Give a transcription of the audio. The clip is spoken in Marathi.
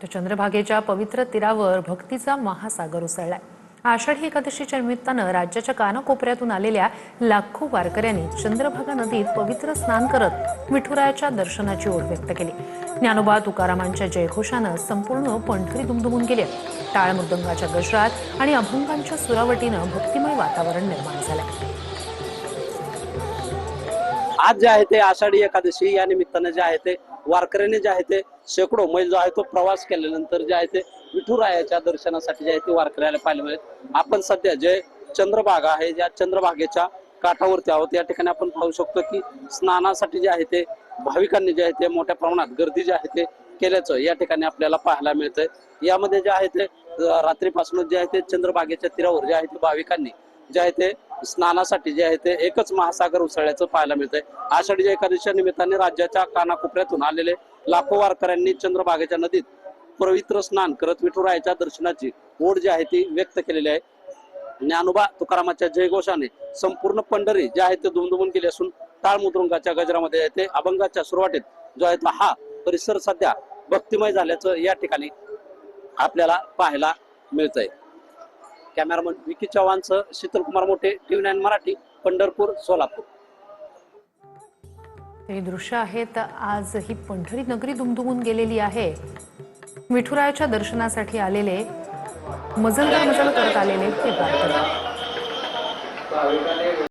तर चंद्रभागेच्या पवित्र तीरावर भक्तीचा महासागर उसळलाय। आषाढी एकादशीच्या निमित्तानं राज्याच्या कानाकोपऱ्यातून आलेल्या लाखो वारकऱ्यांनी चंद्रभागा नदीत पवित्र स्नान करत विठुरायाच्या दर्शनाची ओढ व्यक्त केली। ज्ञानोबा तुकारामांच्या जयघोषानं संपूर्ण पंढरी दुमदुमून गेली। टाळ मृदंगाच्या गजरात आणि अभंगांच्या सुरावटीनं भक्तिमय वातावरण निर्माण झालंय। आज जे आहे ते आषाढी एकादशी या निमित्तानं जे आहे ते वारकऱ्यांनी जे आहे ते शेकडो मैल जो आहे तो प्रवास केल्यानंतर जे आहे ते विठुरायाच्या दर्शनासाठी जे आहे ते वारकऱ्याला पाहायला मिळेल। आपण सध्या जे चंद्रभागा आहे या चंद्रभागेच्या काठावरती आहोत। या ठिकाणी आपण पाहू शकतो की स्नानासाठी जे आहे ते भाविकांनी जे आहे ते मोठ्या प्रमाणात गर्दी जी आहे ते केल्याचं या ठिकाणी आपल्याला पाहायला मिळतंय। यामध्ये जे आहे ते रात्रीपासूनच जे आहे ते चंद्रभागेच्या तीरावर जे आहे ते भाविकांनी जे आहे ते स्नानासाठी जे आहे ते एकच महासागर उसळल्याचं पाहायला मिळतंय। आषाढी एकादशीच्या निमित्ताने राज्याच्या कानाकोपऱ्यातून आलेले लाखो वारकऱ्यांनी चंद्रभागेच्या नदीत पवित्र स्नान करत विठुरायाच्या दर्शनाची ओढ जी आहे ती व्यक्त केलेली आहे। ज्ञानोबा तुकारामाच्या जयघोषाने संपूर्ण पंढरी जे आहे ते दुमदुमून गेली असून टाळ मृदंगाच्या गजरामध्ये आहे ते अभंगाच्या सुरुवातीत जो आहे तो हा परिसर सध्या भक्तिमय झाल्याचं या ठिकाणी आपल्याला पाहायला मिळतंय। कॅमेरामन विकी चव्हाणसह शीतल कुमार मोठे, TV9 मराठी, पंढरपूर, सोलापूर। हे दृश्य आहेत। आज ही पंढरी नगरी दुमदुमून गेलेली आहे। विठुरायाच्या दर्शनासाठी आलेले मजल करत आलेले हे वारकरी।